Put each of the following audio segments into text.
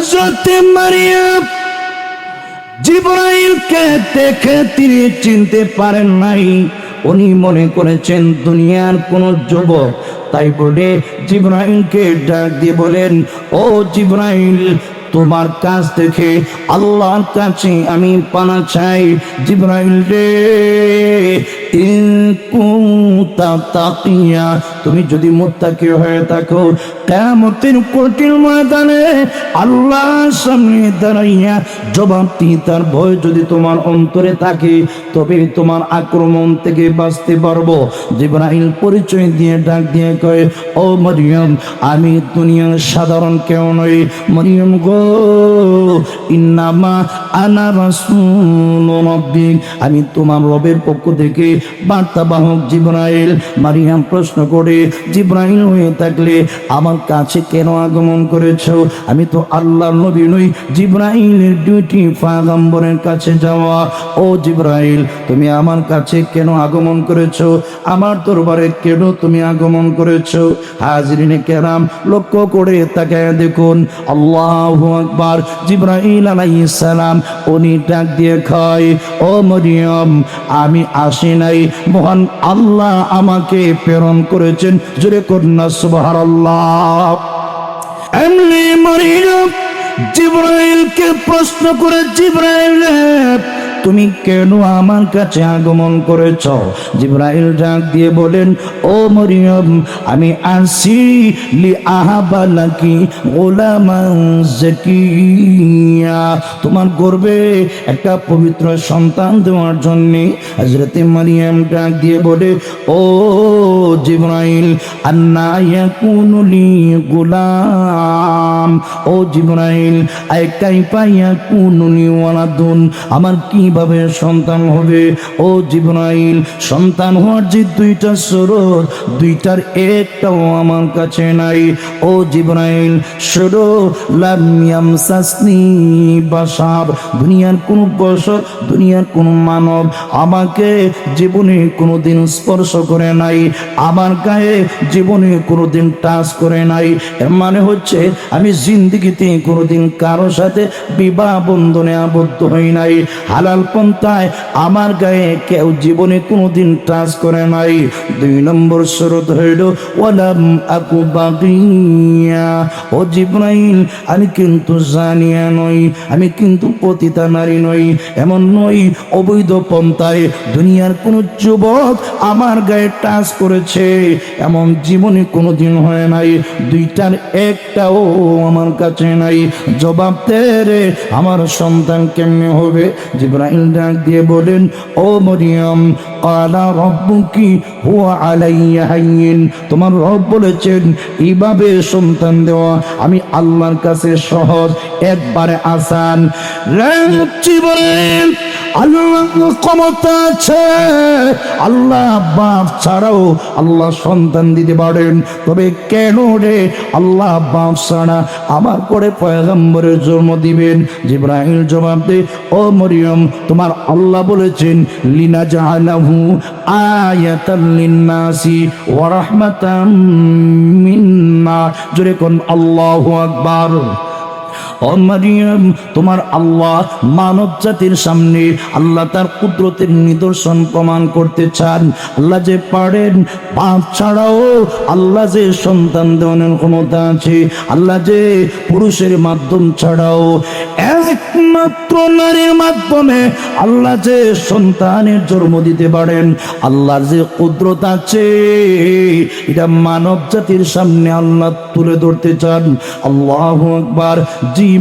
হযরত মারিয়াম জিবরাইলকে দেখে তিনি চিনতে পারেন নাই। উনি মনে করেছেন দুনিয়ার কোন যুবক, তাই বলে জিবরাইলকে ডাক দিয়ে বলেন, ও জিবরাইল, তোমার কাছ থেকে আল্লাহর কাছে আমি পানা চাই। জিবরাইল রে, ইন কুনতা তাকিয়া, তুমি যদি মুত্তাকি হয়ে থাকো, কিয়ামতের কঠিন ময়দানে আল্লাহর সামনে দাঁড়াইয়া জবাবদিহিতার ভয় যদি তোমার অন্তরে থাকে, তবে তোমার আক্রমণ থেকে বাঁচতে পারবো। জিবরাইল পরিচয় দিয়ে ডাক দিয়ে কয়, ও মরিয়ম, আমি দুনিয়ার সাধারণ কেউ নই। মরিয়ম গো, ইন্নামা আনা রাসূল রাব্বিক, আমি তোমার রবের পক্ষ থেকে বার্তাবাহক জিবরাইল। মারিয়াম প্রশ্ন করে, জিবরাইল হয়ে থাকলে আমার কাছে কেন আগমন করেছো? আমি তো আল্লাহর নবী নই। জিবরাইলের ডিউটি পয়গম্বরের কাছে যাওয়া। ও জিবরাইল, তুমি আমার কাছে কেন আগমন করেছো? আমার দরবারে কেন তুমি আগমন করেছো? হাজরিনে কেরাম, লক্ষ্য করে তাকায় দেখুন, আল্লাহু আকবার। জিবরাইল আলাইহিস সালাম উনি ডাক দিয়ে কয়, ও মরিয়ম, আমি আসি নাই, মহান আল্লাহ আমাকে প্রেরণ করেছেন। জোরে কন্যা সুবহানাল্লাহ। এমনি মরিয়ম জিবরাইলকে প্রশ্ন করে, জিবরাইল, তুমি কেন আমার কাছে আগমন করেছ? জিবরাইল ডাক দিয়ে বলেন, ও মরিয়ম, আমি আসি লি আহাবালাকি গোলামান জাকিয়া, তোমার গর্ভে একটা পবিত্র সন্তান দেওয়ার জন্য। হযরত মারিয়াম ডাক দিয়ে বলে, ও জিবরাইল, আন্না ইয়াকুনু লি গোলাম, ও জিবরাইল, কাইফা ইয়াকুনু লি ওয়ালাদুন, আমার কিভাবে সন্তান হবে? ও জিবরাইল, সন্তান হওয়ার যে দুইটা স্রোত, দুইটার একটাও আমার কাছে নাই। ও জিবরাইল, শুধু লাম ইয়ামসাসনি বাশার, দুনিয়ার কোন বশর, দুনিয়ার কোন মানব আমাকে জীবনে কোনোদিন স্পর্শ করে নাই, আমার গায়ে জীবনে কোনোদিন টাচ করে নাই। এর মানে হচ্ছে আমি জিন্দেগিতে কোনোদিন কারোর সাথে বিবাহ বন্ধনে আবদ্ধ হই নাই। হালাল পন্থায় আমার গায়ে কেউ জীবনে কোনোদিন টাচ করে নাই। 2 নম্বর শরত হইল ওয়ালাম আকু বাগিয়া, ও জিবরাইল, আমি কিন্তু জানিয়া নই, আমি কিন্তু পতিতা নারী নই, এমন নই অবৈধ পন্থায় দুনিয়ার কোন যুবক আমার গায়ে টাচ করেছে, এমন জীবনে কোনোদিন হয় নাই। দুইটার একটাও আমার কাছে নাই। জবাব দে রে, আমার সন্তান কেমনে হবে? জিবরাইল ডাক দিয়ে বলেন, ও মরিয়ম, ক্বালা রাব্বুকি হুয়া আলাইয়া হাইয়িন, তোমার রব বলেছেন এইভাবে সন্তান দেওয়া আমি আল্লাহর কাছে সহজ, একবারে আসান। জিবরাইল, আল্লাহ ক্ষমতা আছে, আল্লাহ বাপ ছাড়াও আল্লাহ সন্তান দিতে পারেন, তবে কেন রে আল্লাহ বাপ ছাড়া আমার পরে পয়গম্বরের জন্ম দিবেন? জিবরাইল জবাব দে, ও মরিয়ম, তোমার আল্লাহ বলেছেন লিনাজআলাহু আয়াতাল লিন্নাসি ওয়া রাহমাতাম মিন্না। জোরে কোন আল্লাহু আকবার। ও মারিয়াম, তোমার আল্লাহ মানব জাতির সামনে আল্লাহ তার কুদরতের নিদর্শন প্রমাণ করতে চান। আল্লাহ যে পারেন, বাপ ছাড়াও আল্লাহ যে সন্তান দেওয়ার ক্ষমতা আছে, আল্লাহ যে পুরুষের মাধ্যম ছাড়াও একমাত্র নারীর মাধ্যমে আল্লাহ যে সন্তানের জন্ম দিতে পারেন, আল্লাহর যে কুদরত আছে, এটা মানব জাতির সামনে আল্লাহ তুলে ধরতে চান। আল্লাহু আকবার।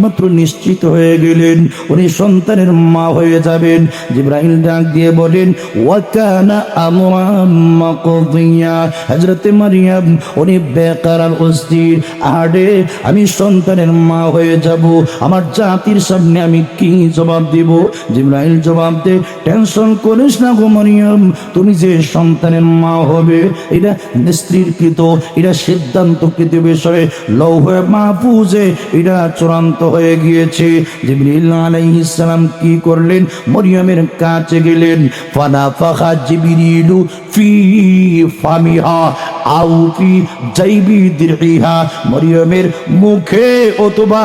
মাত্র নিশ্চিত হয়ে গেলেন উনি সন্তানের মা হয়ে যাবেন, জিবরাইল ডাক দিয়ে বলেন, ওয়া কানা আমরাম মাকদিয়া। হযরত মারিয়াম উনি বেকারার অস্থির, আরে আমি সন্তানের মা হয়ে যাব, আমার জাতির সামনে আমি কি জবাব দিব? জিবরাইল জবাব দে, টেনশন করিস না গো মারিয়াম, তুমি যে সন্তানের মা হবে এটা নিশ্চিতকৃত, এটা সিদ্ধান্তকৃত বিষয়, লৌহে মাহফুজে এটা চূড়ান্ত হয়ে গিয়েছে। জিবরিল আলাইহিস সালাম কি করলেন? মরিয়মের কাছে গেলেন, ফানাফাখা জিবরিলু ফি ফামিহা আও ফি জাইবি দিরইহা, মরিয়মের মুখে অথবা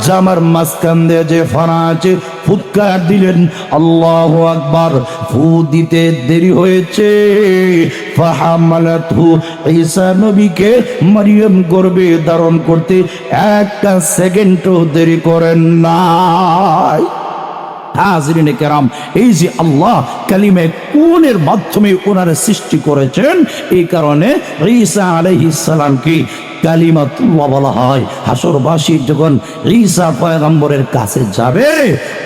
জামার মাঝখান দিয়ে যে ফানা আছে ফুৎকার দিলেন। আল্লাহু আকবার। ফু দিতে দেরি হয়েছে, ফাহামালাতহু, ঈসা নবীকে মরিয়ম গর্ভে ধারণ করতে একটা সেকেন্ডও দেরি করেন নাই। হাজরিনে কেরাম, এই যে আল্লাহ কালিমে কুনের মাধ্যমে ওনার সৃষ্টি করেছেন, এই কারণে ঈসা আলাইহিস সালামকে কালিমাতুল্লাহ বলা হয়। হাসরবাসী যখন ঈসা পয়গম্বরের কাছে যাবে,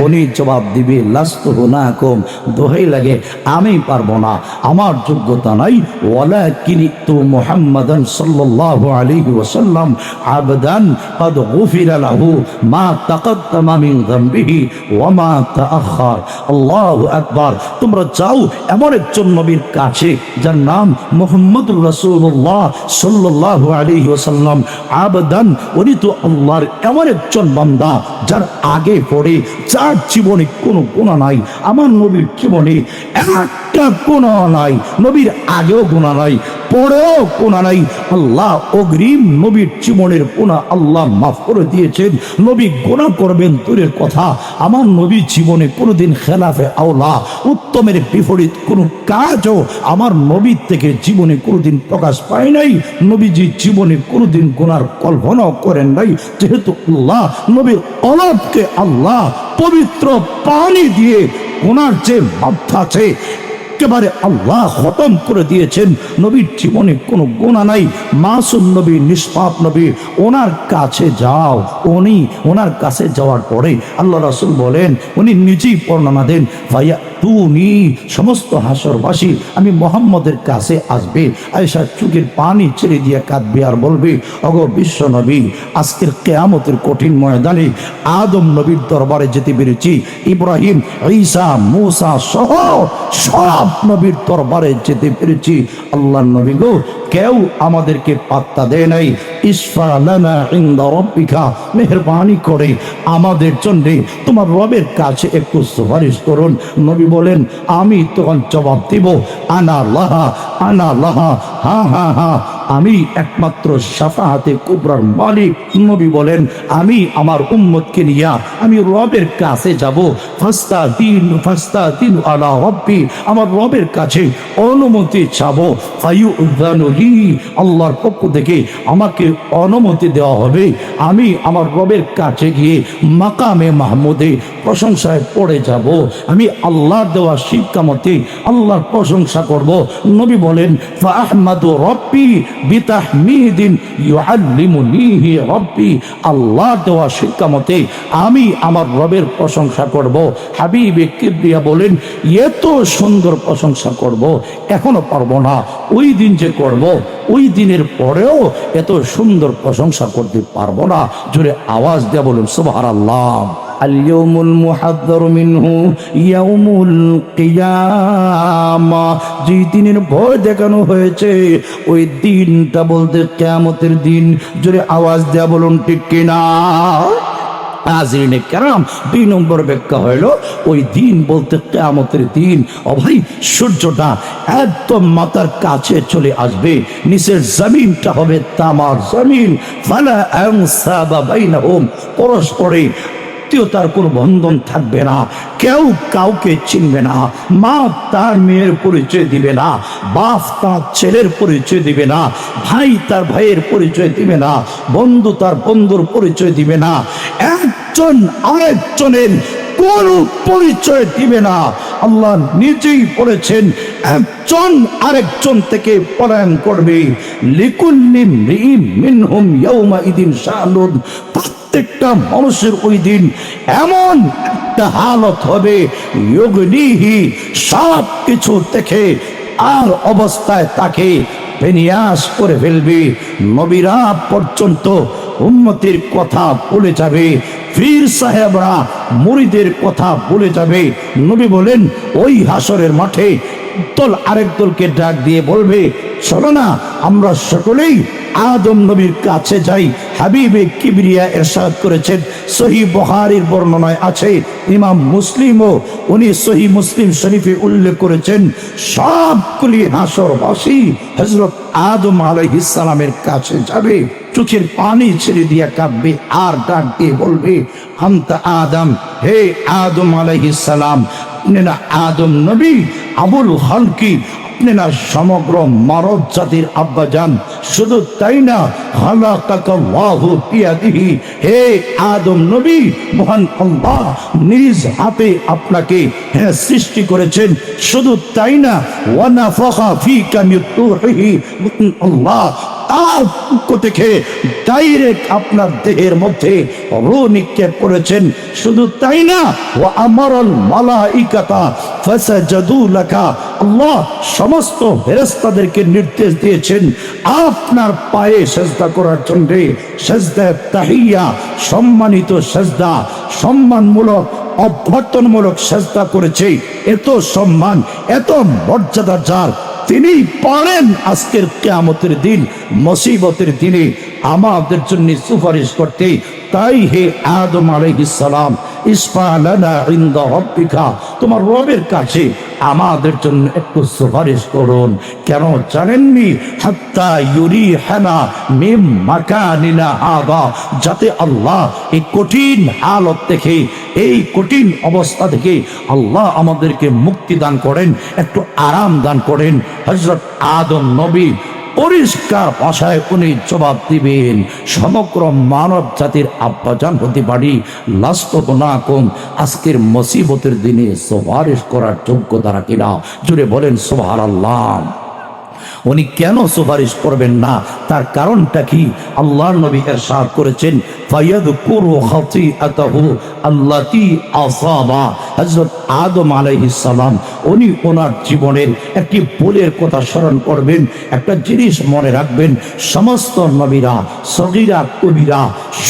উনি জবাব দিবে লাস্তু হুনাকুম, দোহাই লাগে আমি পারবো না, আমার যোগ্যতা নাই। ওয়ালাকিনতু মুহাম্মাদান সাল্লাল্লাহু আলাইহি ওয়াসাল্লাম আবদান ক্বাদ গুফিরা লাহু মা তাকাদ্দামা মিন যামবিহি ওয়া মা তাআখার। আল্লাহু আকবার। তোমরা যাও এমন একজন নবীর কাছে যার নাম মুহাম্মদুর রাসূলুল্লাহ সাল্লাল্লাহু আলাইহি ওয়াসাল্লাম আবদান, উনি তো আল্লাহর এমন একজন বান্দা যার আগে পড়ে যার জীবনে কোনো গুনাহ নাই। আমার নবীর জীবনে একটা গুনাহ নাই, নবীর আগেও গুনাহ নাই, পরেও গুনাহ নাই। আল্লাহ অগ্রিম নবীর জীবনের গুনাহ আল্লাহ মাফ করে দিয়েছেন। নবী গুনাহ করবেন দূরের কথা, আমার নবী জীবনে কোনোদিন খেলাফে আওলা উত্তমের বিপরীত কোনো কাজও আমার নবীর থেকে জীবনে কোনোদিন প্রকাশ পায় নাই। নবীজি জীবনে কোনোদিন গুনার কল্পনাও করেন নাই, যেহেতু আল্লাহ নবীর অলবকে আল্লাহ পবিত্র পানি দিয়ে গুনার যে বাধা আছে একেবারে আল্লাহ খতম করে দিয়েছেন। নবীর জীবনে কোনো গুনাহ নাই, মাসুম নবী, নিষ্পাপ নবী। ওনার কাছে যাও, উনি ওনার কাছে যাওয়ার পরে আল্লাহ রাসূল বলেন, উনি নিজেই বর্ণনা দেন, ভাইয়া তুমি সমস্ত হাসরবাসী আমি মোহাম্মদের কাছে আসবে, আয়েশা চোখের পানি ছেড়ে দিয়ে কাঁদবে আর বলবে, ওগো বিশ্ব নবী, আজকের কিয়ামতের কঠিন ময়দানে আদম নবীর দরবারে যেতে পেরেছি, ইব্রাহিম, ঈসা, মূসা সহ সব নবীর দরবারে যেতে পেরেছি। আল্লাহর নবী গো, কেউ আমাদেরকে পাত্তা দেয় নাই। ইশফা লানা ইনদা রাব্বিকা, মেহেরবানি করে আমাদের জন্য তোমার রবের কাছে একটু সুপারিশ করুন। নবী বলেন, আমি তখন জবাব দিব, আনা লাহা, আনা লাহা, হা হা হা, আমি একমাত্র শাফাআতে কুবরার মালিক। নবী বলেন, আমি আমার উম্মতকে নিয়ে আমি রবের কাছে যাব। ফাস্তাদিন আলা রাব্বি, আমার রবের কাছে অনুমতি চাবো। ফায়ুযানু লি, আল্লাহর পক্ষ থেকে আমাকে অনুমতি দেওয়া হবে। আমি আমার রবের কাছে গিয়ে মাকামে মাহমুদে প্রশংসায় পড়ে যাব। আমি আল্লাহর দেওয়া শিক্ষা মতে আল্লাহর প্রশংসা করব। নবী বলেন, ফাআহমাদু রাব্বি বিতাহমিদিন ইউআল্লিমুনিহি রাব্বি, আল্লাহর দেওয়া শিক্ষা মতে আমি আমার রবের প্রশংসা করব। হাবিবে কিবরিয়া বলেন, এত সুন্দর প্রশংসা করব, এখনো পারবো না, ওই দিন যে করব, ওই দিনের পরেও এত সুন্দর প্রশংসা করতে পারবো না। জোরে আওয়াজ দিয়ে বলুন সুবহানাল্লাহ। আল-ইয়াউমুল মুহাদ্দারু মিনহু ইয়াউমুল কিয়ামা, যে দিনের ভয় দেখানো হয়েছে ওই দিনটা বলতে কিয়ামতের দিন। জোরে আওয়াজ দিয়ে বলুন ঠিক কিনা। হাজরিনে কেরাম, 2 নম্বর ব্যাখ্যা হইল ওই দিন বলতে কিয়ামতের দিন। ও ভাই, সূর্যটা একদম মাথার কাছে চলে আসবে, নিচের জমিনটা হবে তামার জমিন। ফালা আনসাবা বাইনাহুম, পরস্পরে আত্মীয়তার কোনো বন্ধন থাকবে না, কেউ কাউকে চিনবে না। মা তার মেয়ের পরিচয় দিবে না, বাপ তার ছেলের পরিচয় দিবে না, ভাই তার ভাইয়ের পরিচয় দিবে না, বন্ধু তার বন্ধুর পরিচয় দিবে না, একজন আরেকজনের কোনো পরিচয় দিবে না। আল্লাহ নিজেই বলেছেন, একজন আরেকজন থেকে পলায়ন করবে। লিকুল্লি ইমরিইন মিনহুম ইয়াউমাইদিন শানুন, প্রত্যেকটা মানুষের ওই দিন এমন একটা হালত হবে, ইউগনিহি, সব কিছু থেকে আর অবস্থায় তাকে বেনিয়াস করে ফেলবে। নবীরা পর্যন্ত উম্মতের কথা ভুলে যাবে, পীর সাহেবরা মুরিদের কথা ভুলে যাবে। নবী বলেন, ওই হাসরের মাঠে দল আরেক দলকে ডাক দিয়ে বলবে, চলো না আমরা সকলেই আদম নবীর কাছে যাই। হাবিবে কিবরিয়া ইরশাদ করেছেন, সহিহ বুখারীর বর্ণনায় আছে, ইমাম মুসলিমও উনি সহিহ মুসলিম শরীফে উল্লেখ করেছেন, সবগুলি হাসরবাসী হযরত আদম আলাইহিস সালামের কাছে যাবে, চোখের পানি ছেড়ে দিয়া কাঁদবে আর ডাক দিয়ে বলবে, আনতা আদম, হে আদম আলাইহিস সালাম, আপনি না আদম নবী, আবুল খালকি, আপনি না সমগ্র মানব জাতির আব্বাজান। শুধু তাই না, খালাকাকাল্লাহু বিয়াদিহি, হে আদম নবী, মহান আল্লাহ নিজ হাতে আপনাকে সৃষ্টি করেছেন। শুধু তাই না, ওয়া নাফাখা ফীকা মিন রূহিহি, আল্লাহ তার পক্ষ থেকে ডাইরেক্ট আপনার দেহের মধ্যে রূহ নিক্ষেপ করেছেন। শুধু তাই না, ওয়া আমারাল মালাইকাতা ফাসাজাদু লাকা, আল্লাহ সমস্ত ফেরেশতাদেরকে নির্দেশ দিয়েছেন আপনার পায়ে সেজদা করার জন্য। সেজদা তাহিয়া, সম্মানিত সেজদা, সম্মানমূলক অভ্যর্থনামূলক সেজদা করেছে। এত সম্মান, এত মর্যাদা যার, তিনি পারেন আজকের কিয়ামতের দিন, মুসিবতের দিনে আমাদের জন্য সুপারিশ করতে। তাই হে আদম আলাইহিস সালাম, ইসফা লানা ইনদা রাব্বিকা, তোমার রবের কাছে আমাদের জন্য একটু সুপারিশ করুন। কেন জানেননি? হাত্তা ইউরিহানা মিন মাকানিনা হাদা, যাতে আল্লাহ এই কঠিন হালত থেকে, এই কঠিন অবস্থা থেকে আল্লাহ আমাদেরকে মুক্তি দান করেন, একটু আরাম দান করেন। হযরত আদম নবী পরিষ্কার ভাষায় উনি জবাব দিবেন, সমগ্র মানব জাতির আব্বাজান হতে পারি, লাস্তকুনাকুম, আজকের মুসিবতের দিনে সুপারিশ করার যোগ্যতা রাখি না। জুড়ে বলেন সুবহানাল্লাহ। উনি কেন সুপারিশ করবেন না? তার কারণটা কি? আল্লাহর নবী ইরশাদ করেছেন, ফায়াযকুরু খাতিআতাহু আল্লাতী আসাবা। হযরত আদম আলাইহিস সালাম উনি ওনার জীবনের একটি ভুলের কথা স্মরণ করবেন। একটা জিনিস মনে রাখবেন, সমস্ত নবীরা, সগীরা কবিরা,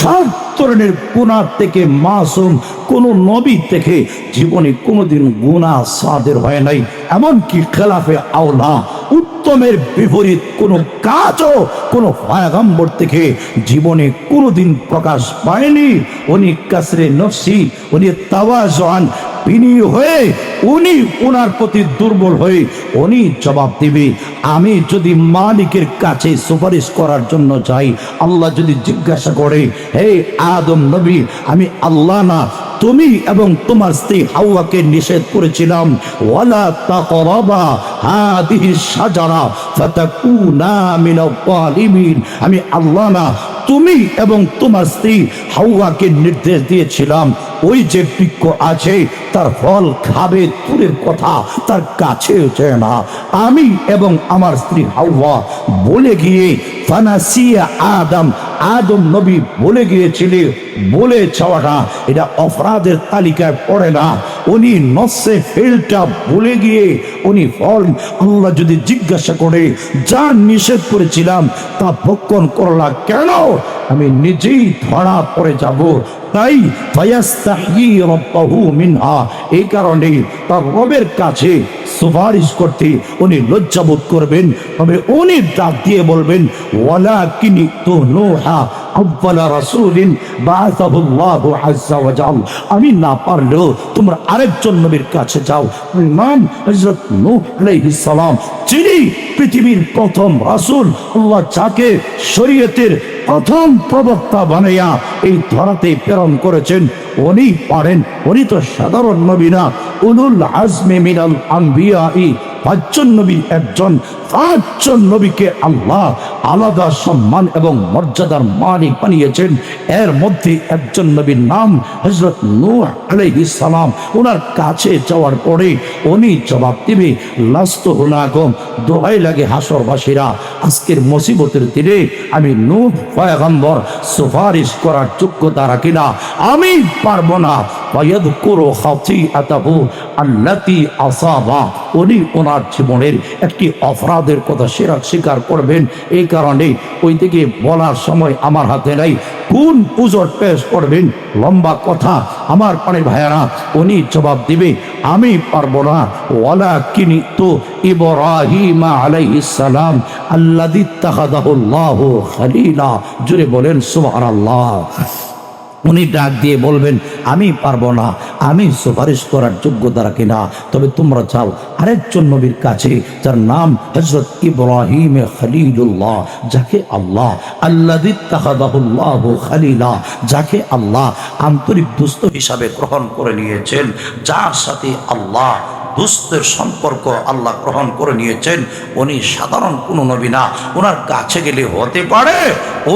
সব ধরনের গুনাহ থেকে মাসুম, কোন নবী থেকে জীবনে কোনোদিন গুনাহ সাদের হয় নাই। এমনকি খেলাফে আওলা, উত্তমের বিপরীত কোনো কাজও কোনো পয়গম্বর থেকে জীবনে কোনোদিন প্রকাশ পায়নি। উনি কাসরে নফসি, উনি তাওয়াজুআন, বিনয়ী হয়ে, উনি ওনার প্রতি দুর্বল হয়ে উনি জবাব দিবে, আমি যদি মালিকের কাছে সুপারিশ করার জন্য যাই, আল্লাহ যদি জিজ্ঞাসা করে, হে আদম নবী, আমি আল্লাহ না, তুমি এবং তোমার স্ত্রী হাওয়াকে নিষেধ করেছিলাম, ওয়ালা তাকরাবা হাদিহি শাজারা ফাতাকুনা মিনাল যালিমিন, আমি আল্লাহ না, তুমি এবং তোমার স্ত্রী হাওয়াকে নির্দেশ দিয়েছিলাম ওই যে বৃক্ষ আছে তার ফল খাবে, দূরের কথা তার কাছেও যায় না। আমি এবং আমার স্ত্রী হাওয়া বলে গিয়ে, ফানাসিয়া আদম, আদম নবী বলে গিয়েছিলেন, বলে যাওয়াটা এটা অপরাধের তালিকায় পড়ে না। উনি নসে ফেলটা বলে গিয়ে উনি ফল, আল্লাহ যদি জিজ্ঞাসা করে, যা নিষেধ করেছিলাম তা ভক্ষণ করলা কেন, আমি নিজেই ধরা পড়ে যাব। তাই ফায়াস্তাহি রাব্বাহু মিনহা, এই কারণে তার রবের কাছে সুপারিশ করতে উনি লজ্জাবোধ করবেন। তবে উনি ডাক দিয়ে বলবেন, ওয়ালাকিনি তুনুহা আউয়ালা রাসূলিন বাআসাহুল্লাহু আযজা ওয়া জাল, আমি না পারলেও তোমরা আরেকজন নবীর কাছে যাও, নাম হযরত নূহ আলাইহিস সালাম, যিনি পৃথিবীর প্রথম রাসূল, আল্লাহ যাকে শরীয়তের প্রথম প্রবক্তা বানাইয়া এই ধরাতে প্রেরণ করেছেন, উনি পারেন। উনি তো সাধারণ নবী না, উলুল আজমি মিনাল আম্বিয়াই, পাঁচজন নবীর একজন। পাঁচজন নবীকে আল্লাহ আলাদা সম্মান এবং মর্যাদার মালিক বানিয়েছেন। এর মধ্যে একজন নবীর নাম হযরত নূহ আলাইহিস সালাম। ওনার কাছে যাওয়ার পরে উনি জবাব দিবে, লাস্তু হুনাকুম, দোহাই লাগে হাসরবাসীরা, আজকের মুসিবতের দিনে আমি নূহ পয়গম্বর সুপারিশ করার যোগ্যতা রাখি না, আমি পারবো না। ওয়ায়াযকুরু খাতিআতাহু আল্লাতী আসাবা, উনি ওনার জীবনের একটি অপরাধের কথা স্বীকার করবেন। এই কারণে ওই দিকে বলার সময় আমার হাতে নাই, কোন পুজোর পেশ করবেন, লম্বা কথা আমার পানি ভাইয়ারা। উনি জবাব দিবে, আমি পারবো না। ওয়ালাকিনি তো ইব্রাহিম আলাইহিস সালাম, আল্লাযী ইত্তাখাযাহুল্লাহু খলীলা। জোরে বলেন সুবহানাল্লাহ। উনি ডাক দিয়ে বলবেন আমি পারবো না, আমি সুপারিশ করার যোগ্যতা রাখি না, তবে তোমরা যাও আরেকজন নবীর কাছে যার নাম হযরত ইব্রাহিম খলীলুল্লাহ, যাকে আল্লাহ আল্লাযী ইত্তাখাযাহুল্লাহু খলীলা, যাকে আল্লাহ আন্তরিক দোস্ত হিসাবে গ্রহণ করে নিয়েছেন, যার সাথে আল্লাহ দুস্থের সম্পর্ক আল্লাহ গ্রহণ করে নিয়েছেন। উনি সাধারণ কোনো নবী না, ওনার কাছে গেলে হতে পারে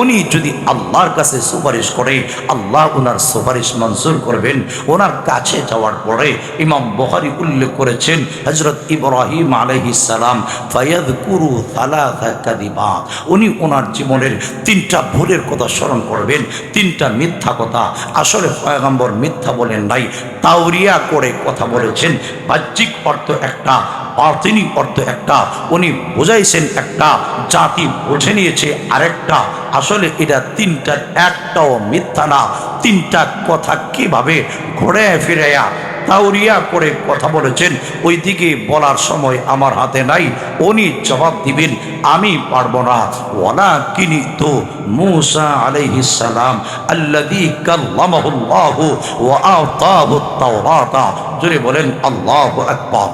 উনি যদি আল্লাহর কাছে সুপারিশ করে আল্লাহ ওনার সুপারিশ মঞ্জুর করবেন। ওনার কাছে যাওয়ার পরে ইমাম বুখারী উল্লেখ করেছেন হযরত ইব্রাহিম আলাইহিস সালাম ফায়াযকুরু সালাসা কাযিবা, উনি ওনার জীবনের 3টা ভুলের কথা স্মরণ করবেন, 3টা মিথ্যা কথা। আসলে পয়গম্বর মিথ্যা বলেন নাই, তাওরিয়া করে কথা বলেছেন। বাহ্যিক অর্থ একটা, বাতিনি অর্থ একটা, উনি বোঝাইছেন একটা, জাতি বুঝে নিয়েছে আরেকটা। আসলে এটা 3টার একটাও মিথ্যা না। 3টা কথা কিভাবে ঘোরে ফিরাইয়া তাওরিয়া করে কথা বলেছেন, ওই দিকে বলার সময় আমার হাতে নাই। উনি জবাব দিবেন আমি পারবো না। ওয়ালাকিনি তো মূসা আলাইহিস সালাম আল্লাযী কাল্লামাহুল্লাহু ওয়া আতাহুত তাওরাতা। জোরে বলেন আল্লাহু আকবার।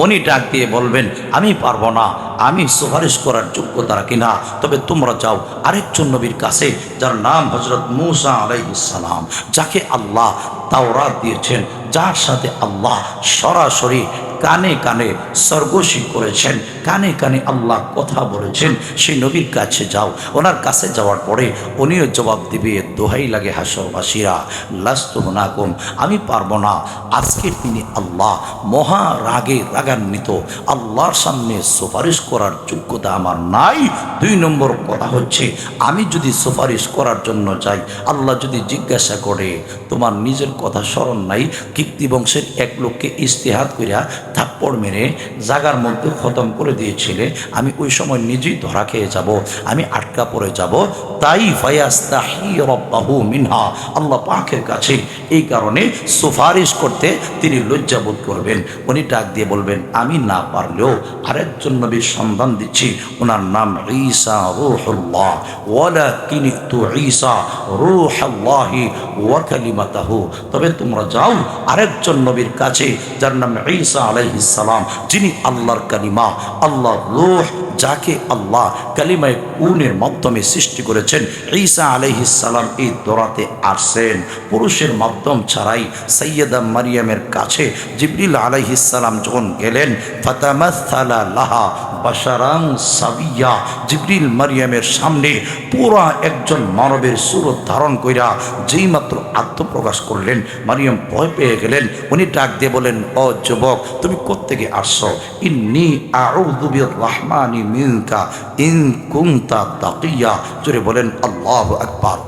উনি ডাক দিয়ে বলবেন আমি পারবো না, আমি সুপারিশ করার যোগ্যতা রাখি না, তবে তোমরা যাও আরেকজন নবীর কাছে যার নাম হযরত মূসা আলাইহিস সালাম, যাকে আল্লাহ তাওরাত দিয়েছেন, যার সাথে আল্লাহ সরাসরি কানে কানে সরগোশী করেছেন, কানে কানে আল্লাহ কথা বলেছেন। সেই নবীর কাছে যাও। ওনার কাছে যাওয়ার পরে উনিও জবাব দিবে দোহাই লাগে হাসরবাসীরা লাস্তু হুনাকুম, আমি পারবো না। আজকে তিনি আল্লাহ মহা রাগে রাগান্বিত, আল্লাহর সামনে সুপারিশ করার যোগ্যতা আমার নাই। 2 নম্বর কথা হচ্ছে আমি যদি সুপারিশ করার জন্য যাই, আল্লাহ যদি জিজ্ঞাসা করে তোমার নিজের কথা স্মরণ নাই, কীর্তি বংশের এক লোককে ইস্তেহাদ করিয়া থাপ্পড় মেরে জাগার মধ্যে খতম করে দিয়েছিলে, আমি ওই সময় নিজেই ধরা খেয়ে যাব, আমি আটকা পড়ে যাব। তাই ফায়াস্তাহি রাব্বাহু মিনহা, আল্লাহ পাকের কাছে এই কারণে সুপারিশ করতে তিনি লজ্জাবোধ করবেন। উনি ডাক দিয়ে বলবেন আমি না পারলেও আরেকজন নবীর সন্ধান দিচ্ছি, ওনার নাম ঈসা রূহুল্লাহ, ওয়ালাকিনতু ঈসা রূহুল্লাহি ওয়া কালিমাতাহু। তবে তোমরা যাও আরেকজন নবীর কাছে যার নাম ঈসা আলাইহিস সালাম, যিনি আল্লাহর কালিমা, আল্লাহর রূহ, যাকে আল্লাহ কালিমায়ে কুনের মাধ্যমে সৃষ্টি করেছেন। ঈসা আলাইহিস সালাম এই দরাতে আসছেন পুরুষের মাধ্যম ছাড়াই। সাইয়্যেদা মারিয়ামের কাছে জিবরিল আলাইহিস সালাম যখন গেলেন, ফাতামাসসালা লাহা বাশারান সাবিয়্যা, জিবরিল মারিয়ামের সামনে পুরা একজন মানবের সুরত ধারণ কইরা যেই মাত্র আত্মপ্রকাশ করলেন, মারিয়াম ভয় পেয়ে গেলেন। উনি ডাক দিয়ে বলেন ও যুবক, তুমি কোত্থেকে আসছো? ইন্নী আউযু বির-রাহমানি মিনকা ইন কুনতা তাকিয়া। জোরে বলেন আল্লাহু আকবার।